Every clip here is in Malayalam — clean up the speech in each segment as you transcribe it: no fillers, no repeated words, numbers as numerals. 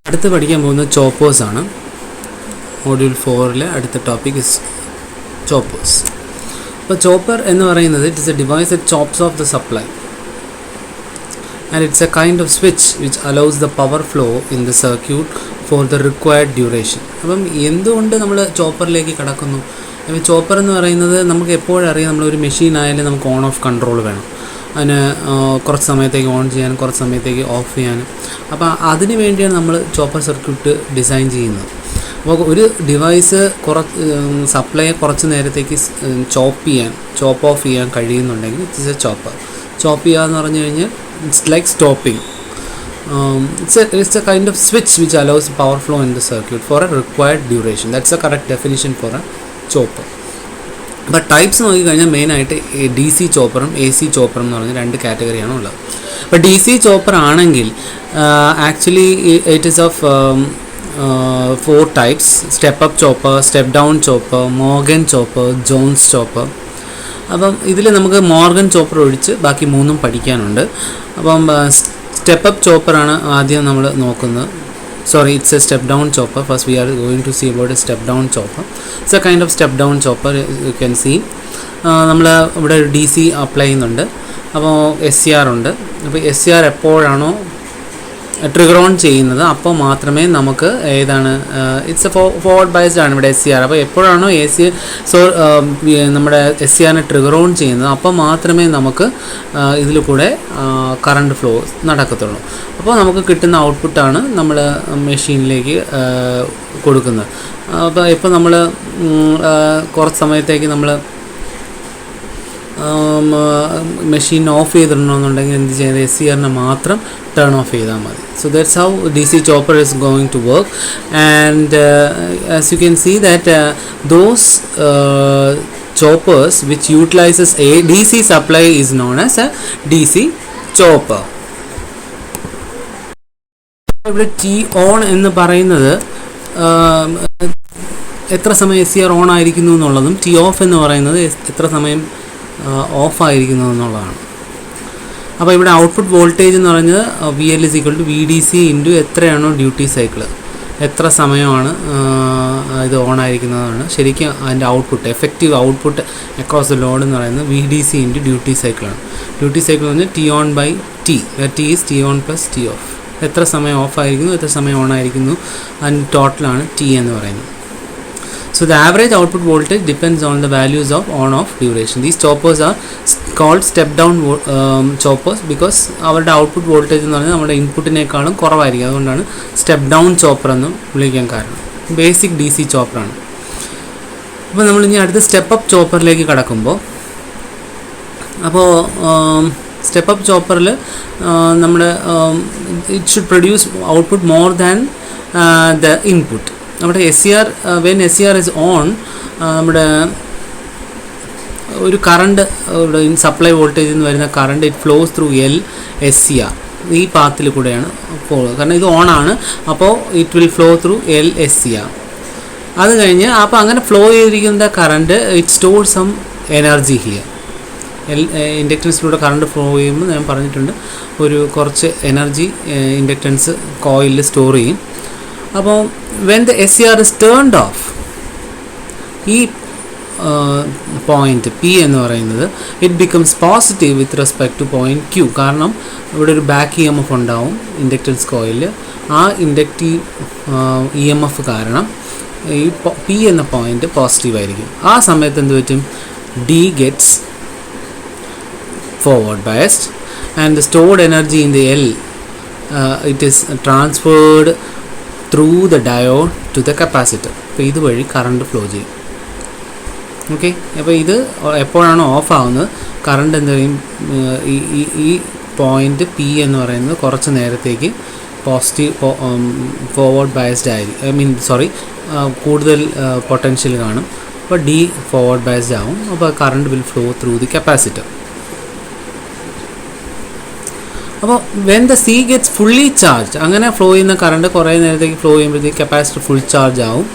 അടുത്ത് പഠിക്കാൻ പോകുന്നത് ചോപ്പേഴ്സ് ആണ്. മോഡ്യൂൾ 4-ലെ അടുത്ത ടോപ്പിക് ഇസ് ചോപ്പേഴ്സ്. അപ്പോൾ ചോപ്പർ എന്ന് പറയുന്നത് it is A device that chops of the supply and it's a kind of switch which allows the power flow in the circuit for the required duration. അപ്പം എന്തുകൊണ്ട് നമ്മൾ ചോപ്പറിലേക്ക് കടക്കുന്നു? അപ്പോൾ ചോപ്പർ എന്ന് പറയുന്നത് നമുക്ക് എപ്പോഴും അറിയാം, നമ്മളൊരു മെഷീൻ ആയാലും നമുക്ക് ഓൺ ഓഫ് കൺട്രോൾ വേണം. അതിന് കുറച്ച് സമയത്തേക്ക് ഓൺ ചെയ്യാനും കുറച്ച് സമയത്തേക്ക് ഓഫ് ചെയ്യാനും. അപ്പോൾ അതിന് വേണ്ടിയാണ് നമ്മൾ ചോപ്പർ സർക്യൂട്ട് ഡിസൈൻ ചെയ്യുന്നത്. അപ്പോൾ ഒരു ഡിവൈസ് സപ്ലൈയെ കുറച്ച് നേരത്തേക്ക് ചോപ്പ് ഓഫ് ചെയ്യാൻ കഴിയുന്നുണ്ടെങ്കിൽ ഇറ്റ്സ് എ ചോപ്പർ. ചോപ്പ് ചെയ്യുക എന്ന് പറഞ്ഞു കഴിഞ്ഞാൽ it's like stopping. It's a kind of switch which allows power flow in the circuit for a required duration. That's a correct definition for a chopper. അപ്പോൾ ടൈപ്സ് നോക്കിക്കഴിഞ്ഞാൽ മെയിനായിട്ട് ഡി സി ചോപ്പറും എ സി ചോപ്പറും എന്ന് പറഞ്ഞ രണ്ട് കാറ്റഗറിയാണ് ഉള്ളത്. അപ്പോൾ ഡി സി ചോപ്പർ ആണെങ്കിൽ actually it is of 4 types: step up chopper, step down chopper, Morgan chopper, Jones chopper. അപ്പം ഇതിൽ നമുക്ക് മോർഗൻ ചോപ്പർ ഒഴിച്ച് ബാക്കി 3 പഠിക്കാനുണ്ട്. അപ്പം സ്റ്റെപ്പ് അപ്പ് ചോപ്പറാണ് ആദ്യം നമ്മൾ നോക്കുന്നത്. Sorry, it's a step down chopper. First we are going to see about a step down chopper. It's a kind of step down chopper. You can see നമ്മൾ ഇവിടെ ഡി സി അപ്ലൈ ചെയ്യുന്നുണ്ട്. അപ്പോൾ എസ് സി ആർ ഉണ്ട്. അപ്പോൾ എസ് സി ആർ എപ്പോഴാണോ ട്രിഗർ ഓൺ ചെയ്യുന്നത് അപ്പോൾ മാത്രമേ നമുക്ക് ഏതാണ് ഇറ്റ്സ് എ ഫോർവേഡ് ബയസ്ഡ് ആണ് ഇവിടെ എസ് സി ആർ. അപ്പോൾ എപ്പോഴാണോ നമ്മുടെ എസ് സി ആറിനെ ട്രിഗർ ഓൺ ചെയ്യുന്നത് അപ്പോൾ മാത്രമേ നമുക്ക് ഇതിൽ കൂടെ കറണ്ട് ഫ്ലോ നടക്കത്തുള്ളൂ. അപ്പോൾ നമുക്ക് കിട്ടുന്ന ഔട്ട്പുട്ടാണ് നമ്മൾ മെഷീനിലേക്ക് കൊടുക്കുന്നത്. അപ്പോൾ ഇപ്പോൾ നമ്മൾ കുറച്ച് സമയത്തേക്ക് നമ്മൾ മെഷീൻ ഓഫ് ചെയ്തിടണമെന്നുണ്ടെങ്കിൽ എന്ത് ചെയ്യുന്നത്, എസ് സി ആറിനെ മാത്രം ടേൺ ഓഫ് ചെയ്താൽ മതി. So that's how DC chopper is going to work. And as you can see that those choppers which utilizes a DC supply is known as a DC chopper. ഇവിടെ ടി ഓൺ എന്ന് പറയുന്നത് എത്ര സമയം എസ് സി ആർ ഓൺ ആയിരിക്കുന്നു എന്നുള്ളതും ടി ഓഫ് എന്ന് പറയുന്നത് എത്ര സമയം ഓഫ് ആയിരിക്കുന്നു എന്നുള്ളതാണ്. അപ്പോൾ ഇവിടെ ഔട്ട്പുട്ട് വോൾട്ടേജ് എന്ന് പറഞ്ഞത് VL = VDC ഇൻറ്റു എത്രയാണോ ഡ്യൂട്ടി സൈക്കിൾ, എത്ര സമയമാണ് ഇത് ഓൺ ആയിരിക്കുന്നതാണ് ശരിക്കും അതിൻ്റെ output. Effective output across the load എന്ന് പറയുന്നത് VDC ഇൻറ്റു ഡ്യൂട്ടി സൈക്കിളാണ്. ഡ്യൂട്ടി സൈക്കിൾ എന്ന് പറഞ്ഞാൽ T/T, T is T on plus T off. എത്ര സമയം ഓഫ് ആയിരിക്കുന്നു എത്ര സമയം ഓൺ ആയിരിക്കുന്നു അതിന് ടോട്ടലാണ് T എന്ന് പറയുന്നത്. So the average output voltage depends on the values of on-off duration. These choppers are called step-down choppers because അവരുടെ ഔട്ട്പുട്ട് വോൾട്ടേജ് എന്ന് പറഞ്ഞാൽ നമ്മുടെ ഇൻപുട്ടിനേക്കാളും കുറവായിരിക്കും. അതുകൊണ്ടാണ് സ്റ്റെപ്പ് ഡൗൺ ചോപ്പർ എന്ന് വിളിക്കാൻ കാരണം. ബേസിക് ഡി സി ചോപ്പറാണ്. അപ്പോൾ നമ്മളിനി അടുത്ത സ്റ്റെപ്പ് അപ്പ് ചോപ്പറിലേക്ക് കടക്കുമ്പോൾ, അപ്പോൾ സ്റ്റെപ്പ് അപ്പ് ചോപ്പറിൽ നമ്മുടെ it should produce output more than the input. നമ്മുടെ S C R when S C R is on നമ്മുടെ ഒരു കറണ്ട് ഇവിടെ സപ്ലൈ വോൾട്ടേജിൽ നിന്ന് വരുന്ന current it flows through LSCR. ഈ പാത്തിൽ കൂടെയാണ് പോകുന്നത്. കാരണം ഇത് ഓൺ ആണ്, അപ്പോൾ it will flow through LSCR. അത് കഴിഞ്ഞ് അപ്പോൾ അങ്ങനെ ഫ്ലോ ചെയ്തിരിക്കുന്ന current it store some energy here. ഇൻഡക്റ്റൻസിലൂടെ കറണ്ട് ഫ്ലോ ചെയ്യുമ്പോൾ ഞാൻ പറഞ്ഞിട്ടുണ്ട് ഒരു കുറച്ച് എനർജി ഇൻഡക്റ്റൻസ് കോയിലിൽ സ്റ്റോർ ചെയ്യും. അപ്പോൾ when the SCR is turned off, ഈ പോയിന്റ് P എന്ന് പറയുന്നത് it becomes positive with respect two point Q. കാരണം ഇവിടെ ഒരു ബാക്ക് EMF ഉണ്ടാവും ഇൻഡക്റ്റൻസ് കോയിലിൽ. ആ ഇൻഡക്റ്റീവ് EMF കാരണം ഈ P എന്ന പോയിന്റ് പോസിറ്റീവ് ആയിരിക്കും. ആ സമയത്ത് എന്ത് പറ്റും, D gets forward biased and the stored energy in the L it is transferred through the diode to the capacitor. അപ്പോൾ ഇതുവഴി കറണ്ട് ഫ്ലോ ചെയ്യും. ഓക്കെ, അപ്പോൾ ഇത് എപ്പോഴാണോ ഓഫ് ആവുന്നത് കറണ്ട് എന്ത് ചെയ്യും, ഈ പോയിന്റ് P എന്ന് പറയുന്നത് കുറച്ച് നേരത്തേക്ക് പോസിറ്റീവ് ഫോർവേഡ് ബയസ്ഡ് ആയിരിക്കും. കൂടുതൽ പൊട്ടൻഷ്യൽ കാണും. അപ്പോൾ D ഫോർവേഡ് ബയസ്ഡ് ആവും. അപ്പോൾ current will flow through the capacitor. അപ്പോൾ when the C gets fully charge, അങ്ങനെ ഫ്ലോ ചെയ്യുന്ന കറണ്ട് കുറേ നേരത്തേക്ക് ഫ്ലോ ചെയ്യുമ്പോഴത്തേക്ക് കപ്പാസിറ്റർ ഫുൾ ചാർജ് ആവും.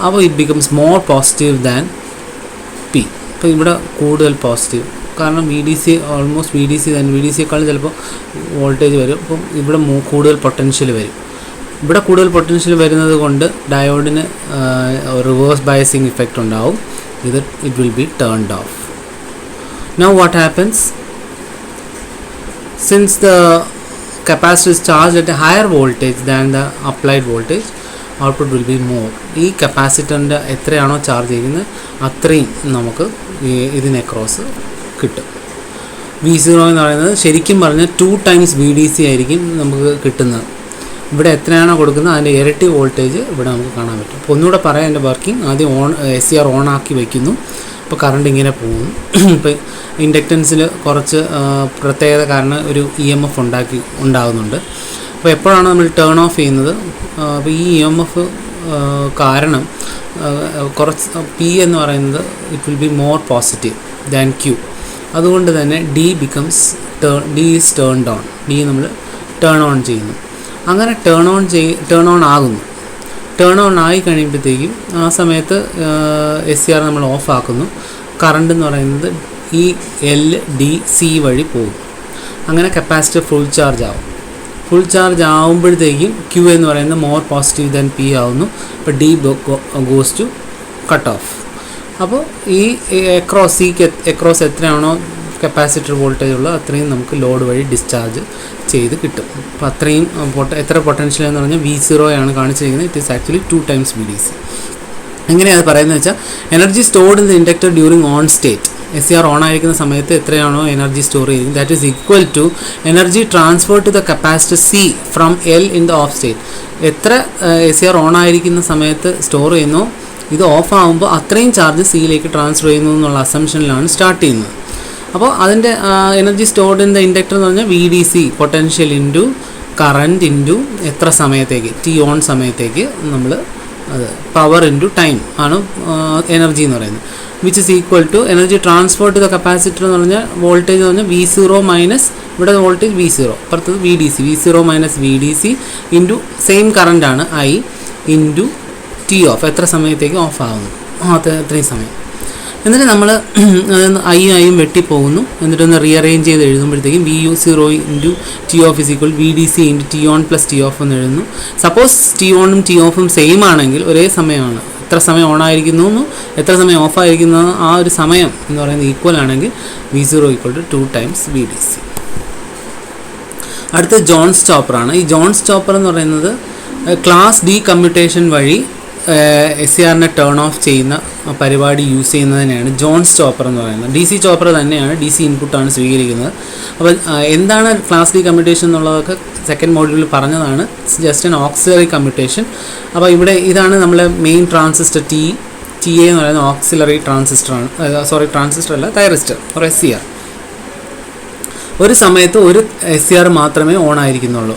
അപ്പോൾ it becomes more positive than P. അപ്പോൾ ഇവിടെ കൂടുതൽ പോസിറ്റീവ്, കാരണം VDC ഓൾമോസ്റ്റ് VDC യെക്കാളും ചിലപ്പോൾ വോൾട്ടേജ് വരും. അപ്പം ഇവിടെ കൂടുതൽ പൊട്ടൻഷ്യൽ വരും. ഇവിടെ കൂടുതൽ പൊട്ടൻഷ്യൽ വരുന്നത് കൊണ്ട് ഡയോഡിന് റിവേഴ്സ് ബയസിങ് ഇഫക്റ്റ് ഉണ്ടാവും. ഇത് it will be turned of. Now what happens? Since the capacitor is charged at a higher voltage than the applied voltage, output will be more. ഈ കപ്പാസിറ്ററിൻ്റെ എത്രയാണോ ചാർജ് ചെയ്യുന്നത് അത്രയും നമുക്ക് ഇതിന് അക്രോസ് കിട്ടും. V0 എന്ന് പറയുന്നത് ശരിക്കും പറഞ്ഞാൽ 2 times VDC ആയിരിക്കും നമുക്ക് കിട്ടുന്നത്. ഇവിടെ എത്രയാണോ കൊടുക്കുന്നത് അതിൻ്റെ ഇരട്ടി വോൾട്ടേജ് ഇവിടെ നമുക്ക് കാണാൻ പറ്റും. അപ്പോൾ ഒന്നുകൂടെ പറയാം എൻ്റെ വർക്കിംഗ്. ആദ്യം SCR ഓൺ ആക്കി വയ്ക്കുന്നു. അപ്പോൾ കറണ്ട് ഇങ്ങനെ പോകുന്നു. ഇപ്പോൾ ഇൻഡക്റ്റൻസിൽ കുറച്ച് പ്രത്യേകത കാരണം ഒരു EMF ഉണ്ടാകുന്നുണ്ട്. അപ്പോൾ എപ്പോഴാണ് നമ്മൾ ടേൺ ഓഫ് ചെയ്യുന്നത്? അപ്പോൾ ഈ EMF കാരണം കുറച്ച് P എന്ന് പറയുന്നത് it will be more positive than Q. അതുകൊണ്ട് തന്നെ D is turned on. D നമ്മൾ ടേൺ ഓൺ ചെയ്യുന്നു. അങ്ങനെ ടേൺ ഓൺ ആകുന്നു. ടേൺ ഓൺ ആയി കഴിയുമ്പോഴത്തേക്കും ആ സമയത്ത് SCR നമ്മൾ ഓഫ് ആക്കുന്നു. കറണ്ട് എന്ന് പറയുന്നത് ഈ LDC വഴി പോകും. അങ്ങനെ കപ്പാസിറ്റർ ഫുൾ ചാർജ് ആവും. ഫുൾ ചാർജ് ആവുമ്പോഴത്തേക്കും Q എന്ന് പറയുന്നത് മോർ പോസിറ്റീവ് ദാൻ P ആവുന്നു. അപ്പോൾ D goes to cut off. അപ്പോൾ ഈ എക്രോസ് എത്രയാണോ കപ്പാസിറ്റർ വോൾട്ടേജ് ഉള്ളത് അത്രയും നമുക്ക് ലോഡ് വഴി ഡിസ്ചാർജ് ചെയ്ത് കിട്ടും. അപ്പോൾ അത്രയും എത്ര പൊട്ടൻഷ്യൽ എന്ന് പറഞ്ഞാൽ V0 ആണ് കാണിച്ചിരിക്കുന്നത്. It is actually 2 times VDC. എങ്ങനെയാണ് അത് പറയുന്നത് വെച്ചാൽ energy stored in the inductor during on state. SCR on ആയിരിക്കുന്ന സമയത്ത് എത്രയാണോ എനർജി സ്റ്റോർ ചെയ്യുന്നത് that is equal to energy transfer to the capacitor C from L in the off state. എത്ര SCR ഓൺ ആയിരിക്കുന്ന സമയത്ത് സ്റ്റോർ ചെയ്യുന്നോ ഇത് ഓഫ് ആകുമ്പോൾ അത്രയും ചാർജ് സിയിലേക്ക് ട്രാൻസ്ഫർ ചെയ്യുന്നു എന്നുള്ള അസംഷനിലാണ് സ്റ്റാർട്ട് ചെയ്യുന്നത്. അപ്പോൾ അതിൻ്റെ energy stored in the inductor എന്ന് പറഞ്ഞാൽ VDC potential into current into എത്ര സമയത്തേക്ക് T ഓൺ സമയത്തേക്ക് നമ്മൾ അത് പവർ ഇൻറ്റു ടൈം ആണ് എനർജി എന്ന് പറയുന്നത്. Which is equal to energy transfer to the capacitor എന്ന് പറഞ്ഞാൽ വോൾട്ടേജ് എന്ന് പറഞ്ഞാൽ V0 മൈനസ് ഇവിടെ വോൾട്ടേജ് V0 പുറത്തത് VDC. V0 minus VDC into same കറൻറ്റാണ് I ഇൻറ്റു T ഓഫ് എത്ര സമയത്തേക്ക് ഓഫ് ആകുന്നു അത്രയും സമയം. എന്നിട്ട് നമ്മൾ ഐയും വെട്ടിപ്പോകുന്നു. എന്നിട്ടൊന്ന് റീഅറേഞ്ച് ചെയ്ത് എഴുതുമ്പോഴത്തേക്കും VU0 into T of is equal VDC into T on plus T of എന്ന് എഴുതുന്നു. സപ്പോസ് T ഓണും T ഓഫും സെയിം ആണെങ്കിൽ ഒരേ സമയമാണ്. എത്ര സമയം ഓൺ ആയിരിക്കുന്നു എത്ര സമയം ഓഫ് ആയിരിക്കുന്നു ആ ഒരു സമയം എന്ന് പറയുന്നത് ഈക്വൽ ആണെങ്കിൽ V0 equal to 2 times VDC. അടുത്ത ജോൺസ് ചോപ്പറാണ്. ഈ ജോൺസ് ചോപ്പർ എന്ന് പറയുന്നത് ക്ലാസ് D കമ്മ്യൂട്ടേഷൻ വഴി SCRനെ ടേൺ ഓഫ് ചെയ്യുന്ന പരിപാടി യൂസ് ചെയ്യുന്നതിനെയാണ് ജോൺസ് ചോപ്പർ എന്ന് പറയുന്നത്. DC ചോപ്പർ തന്നെയാണ്, DC ഇൻപുട്ടാണ് സ്വീകരിക്കുന്നത്. അപ്പോൾ എന്താണ് ക്ലാസ് D കമ്മ്യൂട്ടേഷൻ എന്നുള്ളതൊക്കെ സെക്കൻഡ് മോഡ്യൂളിൽ പറഞ്ഞതാണ്. Just an auxiliary commutation. അപ്പോൾ ഇവിടെ ഇതാണ് നമ്മളെ മെയിൻ ട്രാൻസിസ്റ്റർ TA എന്ന് പറയുന്നത് ഓക്സിലറി ട്രാൻസിസ്റ്ററാണ്. ട്രാൻസിസ്റ്റർ അല്ല, തൈറിസ്റ്റർ ഒരു SCR. ഒരു സമയത്ത് ഒരു SCR മാത്രമേ ഓൺ ആയിരിക്കുന്നുള്ളൂ.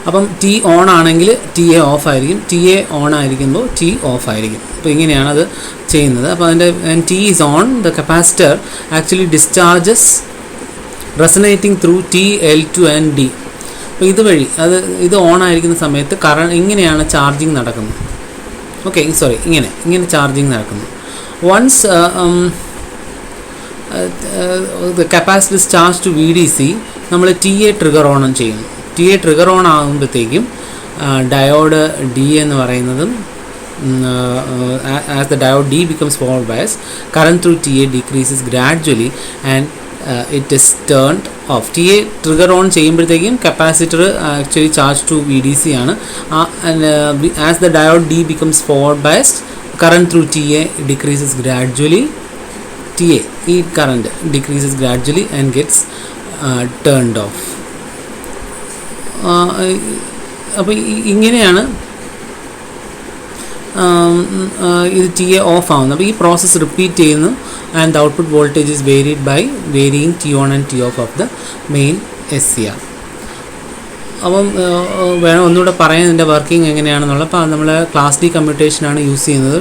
അപ്പം T ഓൺ ആണെങ്കിൽ TA ഓഫ് ആയിരിക്കും, TA ഓൺ ആയിരിക്കുമ്പോൾ T ഓഫ് ആയിരിക്കും. അപ്പോൾ ഇങ്ങനെയാണ് അത് ചെയ്യുന്നത്. അപ്പോൾ അതിൻ്റെ T is on the capacitor actually discharges resonating through T L2 and D. അപ്പോൾ ഇതുവഴി ഇത് ഓൺ ആയിരിക്കുന്ന സമയത്ത് ഇങ്ങനെയാണ് ചാർജിങ് നടക്കുന്നത്. ഇങ്ങനെ ചാർജിങ് നടക്കുന്നു. Once the capacitor is charged to VDC നമ്മൾ TA ട്രിഗർ ഓൺ ചെയ്യുന്നു. TA ട്രിഗർ ഓൺ ആകുമ്പോഴത്തേക്കും ഡയോഡ് D എന്ന് പറയുന്നതും as the diode D becomes forward bias, current through TA decreases gradually and it is turned off. TA trigger on ചെയ്യുമ്പോഴത്തേക്കും capacitor actually charge to VDC ആണ്. As the diode D becomes forward biased, current through TA decreases gradually. TA ഈ current decreases gradually and gets turned off. അപ്പോൾ ഇങ്ങനെയാണ് ഇത് TA ഓഫ് ആവുന്നത്. അപ്പോൾ ഈ പ്രോസസ്സ് റിപ്പീറ്റ് ചെയ്യുന്നു and the output voltage is varied by varying T on and T off the main SCR. അപ്പം വേണം ഒന്നുകൂടെ പറയാൻ ഇതിൻ്റെ വർക്കിംഗ് എങ്ങനെയാണെന്നുള്ളത്. അപ്പോൾ നമ്മൾ ക്ലാസ് D കമ്മ്യൂട്ടേഷനാണ് യൂസ് ചെയ്യുന്നത്.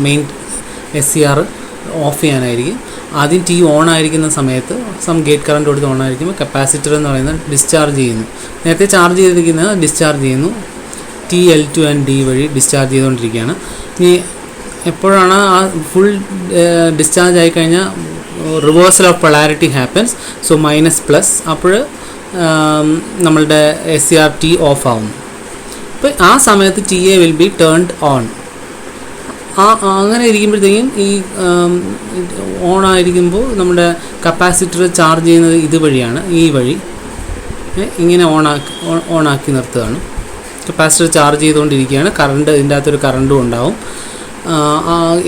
മെയിൻ SCR ഓഫ് ചെയ്യാനായിരിക്കും. ആദ്യം T ഓൺ ആയിരിക്കുന്ന സമയത്ത് ഗേറ്റ് കറണ്ട് കൊടുത്ത് ഓൺ ആയിരിക്കുമ്പോൾ കപ്പാസിറ്റർ എന്ന് പറയുന്നത് ഡിസ്ചാർജ് ചെയ്യുന്നു. നേരത്തെ ചാർജ് ചെയ്തിരിക്കുന്നത് ഡിസ്ചാർജ് ചെയ്യുന്നു. T L2 ആൻഡ് D വഴി ഡിസ്ചാർജ് ചെയ്തുകൊണ്ടിരിക്കുകയാണ്. ഇനി എപ്പോഴാണ് ആ ഫുൾ ഡിസ്ചാർജ് ആയിക്കഴിഞ്ഞാൽ reversal of polarity happens. So minus plus. അപ്പോൾ നമ്മളുടെ SCR T ഓഫ് ആവുന്നു. അപ്പോൾ ആ സമയത്ത് T A will be turned on. അങ്ങനെ ഇരിക്കുമ്പോഴത്തേക്കും ഈ ഓൺ ആയിരിക്കുമ്പോൾ നമ്മുടെ കപ്പാസിറ്റർ ചാർജ് ചെയ്യുന്നത് ഇതുവഴിയാണ്, ഈ വഴി ഇങ്ങനെ ഓണാക്കി നിർത്തുകയാണ്. കപ്പാസിറ്റർ ചാർജ് ചെയ്തുകൊണ്ടിരിക്കുകയാണ്. കറണ്ട്, ഇതിൻ്റെ അകത്തൊരു കറണ്ടും ഉണ്ടാവും.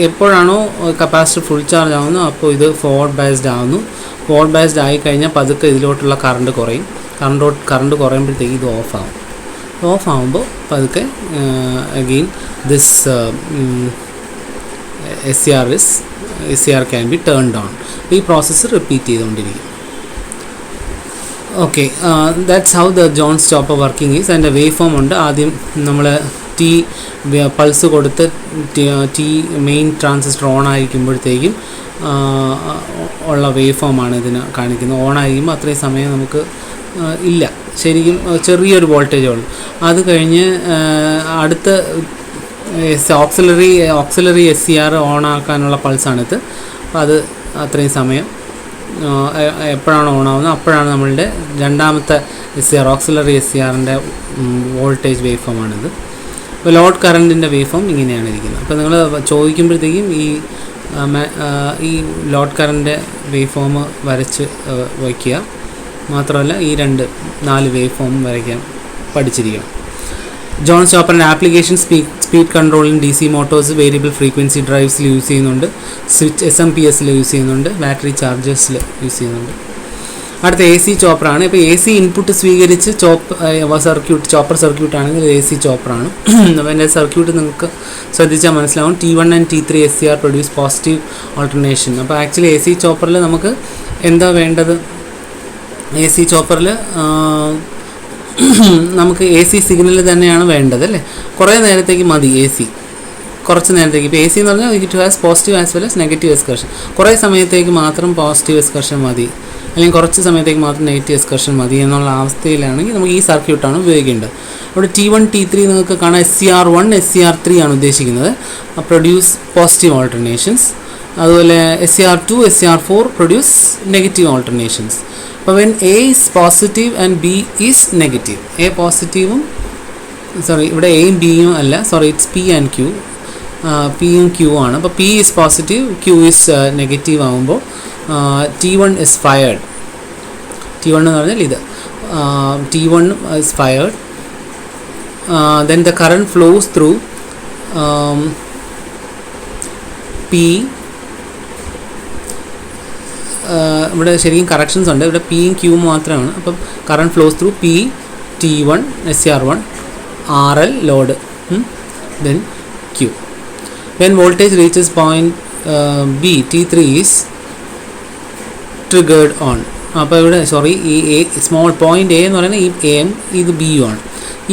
എപ്പോഴാണോ കപ്പാസിറ്റർ ഫുൾ ചാർജ് ആവുന്നു അപ്പോൾ ഇത് ഫോർവേഡ് ബയസ്ഡ് ആവുന്നു. ഫോർവേഡ് ബയസ്ഡ് ആയിക്കഴിഞ്ഞാൽ പതുക്കെ ഇതിലോട്ടുള്ള കറണ്ട് കുറയും. കറണ്ട് കുറയുമ്പോഴത്തേക്ക് ഇത് ഓഫാകും. ഓഫ് ആകുമ്പോൾ പതുക്കെ again this SCR can be turned on. ഈ പ്രോസസ്സ് റിപ്പീറ്റ് ചെയ്തുകൊണ്ടിരിക്കും. Okay, that's how the Jones chopper working is. അതിൻ്റെ വേവ് ഫോം ഉണ്ട്. ആദ്യം നമ്മൾ ടി പൾസ് കൊടുത്ത് ടി മെയിൻ ട്രാൻസിസ്റ്റർ ഓൺ ആയിരിക്കുമ്പോഴത്തേക്കും ഉള്ള വേവ് ഫോമാണ് ഇതിന് കാണിക്കുന്നത്. ഓൺ ആയിരിക്കുമ്പോൾ അത്രയും സമയം നമുക്ക് ഇല്ല, ശരിക്കും ചെറിയൊരു വോൾട്ടേജേ ഉള്ളൂ. അത് കഴിഞ്ഞ് അടുത്ത ഓക്സിലറി SCR ഓൺ ആക്കാനുള്ള പൾസാണിത്. അപ്പോൾ അത് അത്രയും സമയം എപ്പോഴാണ് ഓൺ ആവുന്നത് അപ്പോഴാണ് നമ്മളുടെ രണ്ടാമത്തെ SCR ഓക്സിലറി SCRൻ്റെ വോൾട്ടേജ് വേവ് ഫോമാണിത്. ഇപ്പോൾ ലോഡ് കറണ്ടിൻ്റെ വേവ് ഫോം ഇങ്ങനെയാണ് ഇരിക്കുന്നത്. അപ്പോൾ നിങ്ങൾ ചോദിക്കുമ്പോഴത്തേക്കും ഈ ലോഡ് കറണ്ടിൻ്റെ വേവ് ഫോം വരച്ച് വയ്ക്കുക. മാത്രമല്ല ഈ 4 വേവ് ഫോം വരയ്ക്കാൻ പഠിച്ചിരിക്കണം. ജോൺസ് ചോപ്പറിൻ്റെ ആപ്ലിക്കേഷൻ സ്പീഡ് കൺട്രോളിൻ DC മോട്ടോഴ്സ്, വേരിയബിൾ ഫ്രീക്വൻസി ഡ്രൈവ്സിൽ യൂസ് ചെയ്യുന്നുണ്ട്, സ്വിച്ച് SMPSൽ യൂസ് ചെയ്യുന്നുണ്ട്, ബാറ്ററി ചാർജേഴ്സിൽ യൂസ് ചെയ്യുന്നുണ്ട്. അടുത്ത AC ചോപ്പറാണ്. ഇപ്പോൾ AC ഇൻപുട്ട് സ്വീകരിച്ച് ചോപ്പർ സർക്യൂട്ട് ആണെങ്കിൽ AC ചോപ്പറാണ്. അപ്പോൾ എൻ്റെ സർക്യൂട്ട് നിങ്ങൾക്ക് ശ്രദ്ധിച്ചാൽ മനസ്സിലാവും. T1 and T3 SCR produce positive alternation. അപ്പോൾ ആക്ച്വലി AC ചോപ്പറിൽ നമുക്ക് എന്താ വേണ്ടത്? AC ചോപ്പറിൽ നമുക്ക് AC സിഗ്നൽ തന്നെയാണ് വേണ്ടത് അല്ലേ? കുറേ നേരത്തേക്ക് മതി AC, കുറച്ച് നേരത്തേക്ക്. ഇപ്പോൾ AC എന്ന് പറഞ്ഞാൽ it has positive as well as negative excursion. കുറേ സമയത്തേക്ക് മാത്രം പോസിറ്റീവ് എക്സ്കർഷൻ മതി, അല്ലെങ്കിൽ കുറച്ച് സമയത്തേക്ക് മാത്രം നെഗറ്റീവ് എക്സ്കർഷൻ മതി എന്നുള്ള അവസ്ഥയിലാണെങ്കിൽ നമുക്ക് ഈ സർക്യൂട്ടാണ് ഉപയോഗിക്കേണ്ടത്. അവിടെ T1 T3 നിങ്ങൾക്ക് കാണാം. SCR1 SCR3 ആണ് ഉദ്ദേശിക്കുന്നത്, പ്രൊഡ്യൂസ് പോസിറ്റീവ് ഓൾട്ടർനേഷൻസ്. അതുപോലെ SCR2 SCR4 produce negative alternations. അപ്പോൾ when A is positive and B is negative, A പോസിറ്റീവും ഇവിടെ Aയും Bയും അല്ല, it's P and Q. Pയും Q ആണ്. അപ്പോൾ P is positive, Q is negative ആകുമ്പോൾ T1 is fired. T1 എന്ന് പറഞ്ഞാൽ ഇത് T1 is fired. Then the current flows through P. ഇവിടെ ശരിക്കും കറക്ഷൻസ് ഉണ്ട്. ഇവിടെ Pയും Qയും മാത്രമാണ്. അപ്പം current flows through P, T1 SCR1, RL load, then Q. When voltage reaches point B, T3 is triggered on. അപ്പോൾ ഇവിടെ ഈ സ്മോൾ പോയിൻ്റ് A എന്ന് പറയുന്നത് ഈ എയും ഇത് ബിയും ആണ്.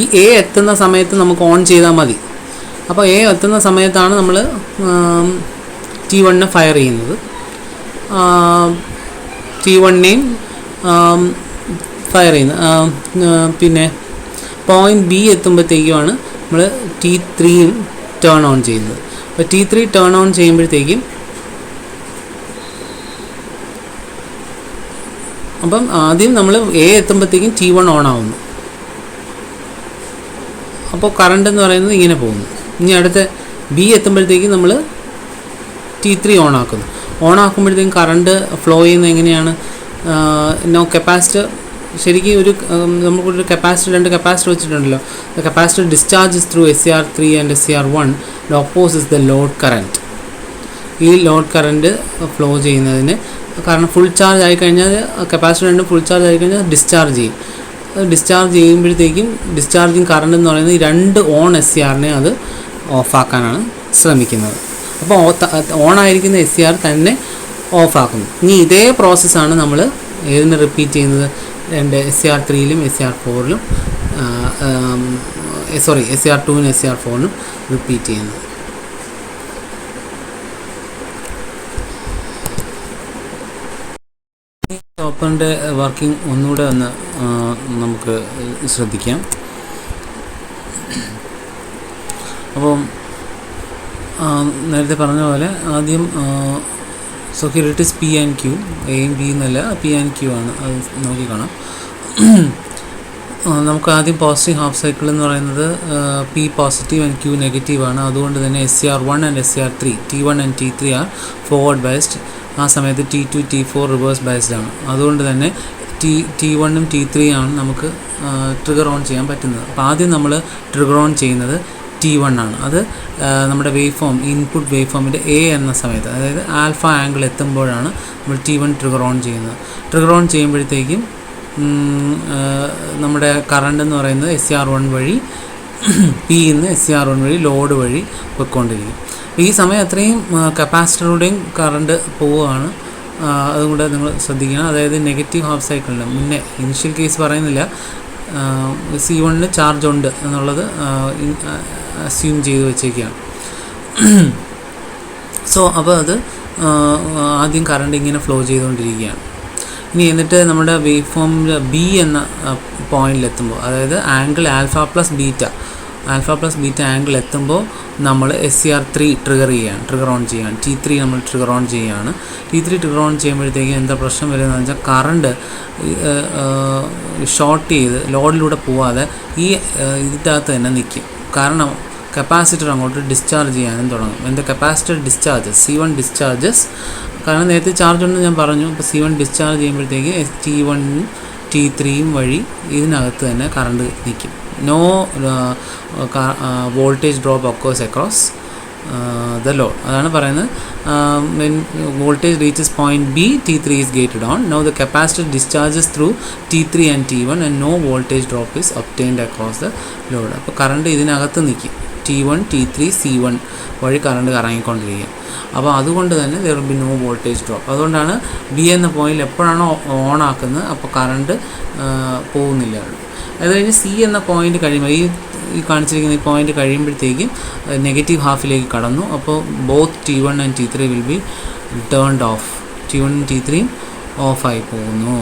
ഈ A എത്തുന്ന സമയത്ത് നമുക്ക് ഓൺ ചെയ്താൽ മതി. അപ്പോൾ A എത്തുന്ന സമയത്താണ് നമ്മൾ T1 ഫയർ ചെയ്യുന്നത്. T1നെയും ഫയർ ചെയ്യുന്നത്. പിന്നെ പോയിൻറ്റ് B എത്തുമ്പോഴത്തേക്കുമാണ് നമ്മൾ T3യും ടേൺ ഓൺ ചെയ്യുന്നത്. അപ്പോൾ T3 ടേൺ ഓൺ ചെയ്യുമ്പോഴത്തേക്കും അപ്പം ആദ്യം നമ്മൾ A എത്തുമ്പോഴത്തേക്കും T1 ഓൺ ആവുന്നു. അപ്പോൾ കറണ്ട് എന്ന് പറയുന്നത് ഇങ്ങനെ പോകുന്നു. ഇനി അടുത്ത B എത്തുമ്പോഴത്തേക്കും നമ്മൾ T3 ഓൺ ആക്കുന്നു. ഓൺ ആക്കുമ്പോഴത്തേക്കും കറണ്ട് ഫ്ലോ ചെയ്യുന്നത് എങ്ങനെയാണ്? കപ്പാസിറ്റർ ശരിക്കും നമുക്കൊരു കപ്പാസിറ്റർ, 2 കപ്പാസിറ്റർ വെച്ചിട്ടുണ്ടല്ലോ. The capacitor discharges through SCR3 and SCR1 opposites the load current. ഈ ലോഡ് കറണ്ട് ഫ്ലോ ചെയ്യുന്നതിന് കാരണം ഫുൾ ചാർജ് ആയിക്കഴിഞ്ഞാൽ കപ്പാസിറ്റർ 2 ഫുൾ ചാർജ് ആയിക്കഴിഞ്ഞാൽ ഡിസ്ചാർജ് ചെയ്യും. ഡിസ്ചാർജ് ചെയ്യുമ്പോഴത്തേക്കും ഡിസ്ചാർജിങ് കറണ്ട് എന്ന് പറയുന്നത് ഈ 2 ഓൺ SCRനെ അത് ഓഫാക്കാനാണ് ശ്രമിക്കുന്നത്. അപ്പോൾ ഓണായിരിക്കുന്ന SCR തന്നെ ഓഫാക്കുന്നു. ഇനി ഇതേ പ്രോസസ്സാണ് നമ്മൾ ഏതിന് റിപ്പീറ്റ് ചെയ്യുന്നത്? SCR3ലും SCR4ലും SCR2നും SCR4നും റിപ്പീറ്റ് ചെയ്യുന്നത്. ചോപ്പറിൻ്റെ വർക്കിംഗ് ഒന്നുകൂടെ ഒന്ന് നമുക്ക് ശ്രദ്ധിക്കാം. അപ്പം നേരത്തെ പറഞ്ഞ പോലെ ആദ്യം here it is P and Q, എയും ബി എന്നല്ല P and Q ആണ്, അത് നോക്കിക്കാണാം. നമുക്ക് ആദ്യം പോസിറ്റീവ് ഹാഫ് സൈക്കിൾ എന്ന് പറയുന്നത് P positive and Q negative ആണ്. അതുകൊണ്ട് തന്നെ SCR1 and SCR3 T1 and T3 are forward biased. ആ സമയത്ത് T2 T4 റിവേഴ്സ് ബയസ്ഡ് ആണ്. അതുകൊണ്ട് തന്നെ T1ഉം T3 ആണ് നമുക്ക് ട്രിഗർ ഓൺ ചെയ്യാൻ പറ്റുന്നത്. അപ്പോൾ ആദ്യം നമ്മൾ ട്രിഗർ ഓൺ ചെയ്യുന്നത് T1 ആണ്. അത് നമ്മുടെ വേവ് ഫോം, ഇൻപുട്ട് വേവ് ഫോമിൻ്റെ A എന്ന സമയത്ത്, അതായത് ആൽഫ ആംഗിൾ എത്തുമ്പോഴാണ് നമ്മൾ T1 ട്രിഗർ ഓൺ ചെയ്യുന്നത്. ട്രിഗർ ഓൺ ചെയ്യുമ്പോഴത്തേക്കും നമ്മുടെ കറണ്ട് എന്ന് പറയുന്നത് SCR1 വഴി Pന്ന് SCR1 വഴി ലോഡ് വഴി പോയിക്കൊണ്ടിരിക്കും. ഈ സമയം അത്രയും കപ്പാസിറ്ററുടെയും കറണ്ട് പോവുകയാണ്. അതുകൊണ്ട് നിങ്ങൾ ശ്രദ്ധിക്കണം. അതായത് നെഗറ്റീവ് ഹാഫ് സൈക്കിളിന് മുന്നേ ഇനിഷ്യൽ കേസ് പറയുന്നില്ല, C1 ചാർജ് ഉണ്ട് എന്നുള്ളത് അസ്യൂം ചെയ്ത് വെച്ചേക്കുകയാണ്. സോ അപ്പോൾ അത് ആദ്യം കറണ്ട് ഇങ്ങനെ ഫ്ലോ ചെയ്തുകൊണ്ടിരിക്കുകയാണ്. ഇനി എന്നിട്ട് നമ്മുടെ വേവ് ഫോമിൽ B എന്ന പോയിന്റിലെത്തുമ്പോൾ, അതായത് angle alpha plus beta angle എത്തുമ്പോൾ നമ്മൾ SCR3 ട്രിഗർ ഓൺ ചെയ്യുകയാണ്. T3 നമ്മൾ ട്രിഗർ ഓൺ ചെയ്യുകയാണ്. T3 ട്രിഗർ ഓൺ ചെയ്യുമ്പോഴത്തേക്കും എന്താ പ്രശ്നം വരുന്നതെന്ന് വെച്ചാൽ കറണ്ട് ഷോർട്ട് ചെയ്ത് ലോഡിലൂടെ പോവാതെ ഈ ഇതിൻ്റെ അകത്ത് തന്നെ നിൽക്കും. കാരണം കപ്പാസിറ്റർ അങ്ങോട്ട് ഡിസ്ചാർജ് ചെയ്യാനും തുടങ്ങും. എൻ്റെ കപ്പാസിറ്റർ ഡിസ്ചാർജസ് C1 ഡിസ്ചാർജസ്, കാരണം നേരത്തെ ചാർജ് ഉണ്ടെന്ന് ഞാൻ പറഞ്ഞു. അപ്പോൾ C1 ഡിസ്ചാർജ് ചെയ്യുമ്പോഴത്തേക്ക് T1ഉം T3യും വഴി ഇതിനകത്ത് തന്നെ കറണ്ട് നിൽക്കും. No voltage drop occurs across the load. അതാണ് പറയുന്നത്, when voltage reaches point B, T3 is gated on. Now the capacitor discharges through T3 and T1 and no voltage drop is obtained across the load. അപ്പോൾ കറണ്ട് ഇതിനകത്ത് നിൽക്കും. T1 T3 C1 വഴി കറണ്ട് കറങ്ങിക്കൊണ്ടിരിക്കുക. അപ്പോൾ അതുകൊണ്ട് തന്നെ there will be no voltage drop. അതുകൊണ്ടാണ് B എന്ന പോയിന്റിൽ എപ്പോഴാണോ ഓൺ ആക്കുന്നത് അപ്പോൾ കറണ്ട് പോകുന്നില്ല. അത് കഴിഞ്ഞ് C എന്ന പോയിന്റ് കഴിയുമ്പോൾ ഈ കാണിച്ചിരിക്കുന്ന ഈ പോയിന്റ് കഴിയുമ്പോഴത്തേക്കും നെഗറ്റീവ് ഹാഫിലേക്ക് കടന്നു. അപ്പോൾ both T1 and T3 will be turned of. T1 T3 ഓഫായി പോകുന്നു.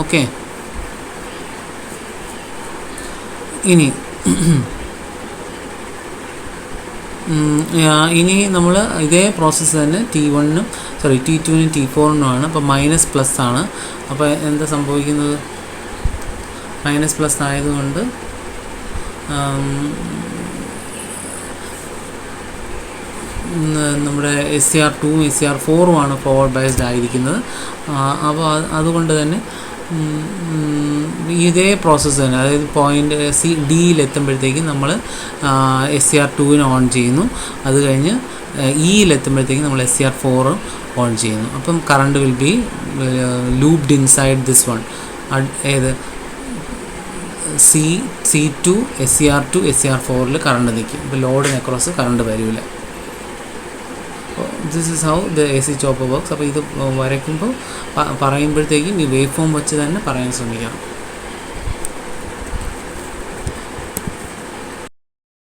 ഓക്കെ, ഇനി നമ്മൾ ഇതേ പ്രോസസ്സ് തന്നെ T1നും T2നും T4നും ആണ്. അപ്പോൾ മൈനസ് പ്ലസ് ആണ്. അപ്പോൾ എന്താ സംഭവിക്കുന്നത്? മൈനസ് പ്ലസ് ആയതുകൊണ്ട് നമ്മുടെ SCR2ഉം SCR4ഉം ആണ് ഫോർവേഡ് ബയസ്ഡ് ആയിരിക്കുന്നത്. അപ്പോൾ അതുകൊണ്ട് തന്നെ ഇതേ പ്രോസസ്സ് തന്നെ, അതായത് പോയിൻ്റ് Dയിലെത്തുമ്പോഴത്തേക്കും നമ്മൾ SCR2ന് ഓൺ ചെയ്യുന്നു. അത് കഴിഞ്ഞ് Eയിലെത്തുമ്പോഴത്തേക്കും നമ്മൾ SCR4 ഓൺ ചെയ്യുന്നു. അപ്പം current will be looped inside this one. ഏത് C2 SCR2 SCR4ൽ കറണ്ട് നിൽക്കും. ഇപ്പോൾ ലോഡിന് അക്രോസ് കറണ്ട് വരില്ല. This is how the AC chopper works. അപ്പോൾ ഇത് വരയ്ക്കുമ്പോൾ പറയുമ്പോഴത്തേക്കും ഈ വേവ് ഫോം വെച്ച് തന്നെ പറയാൻ ശ്രമിക്കണം.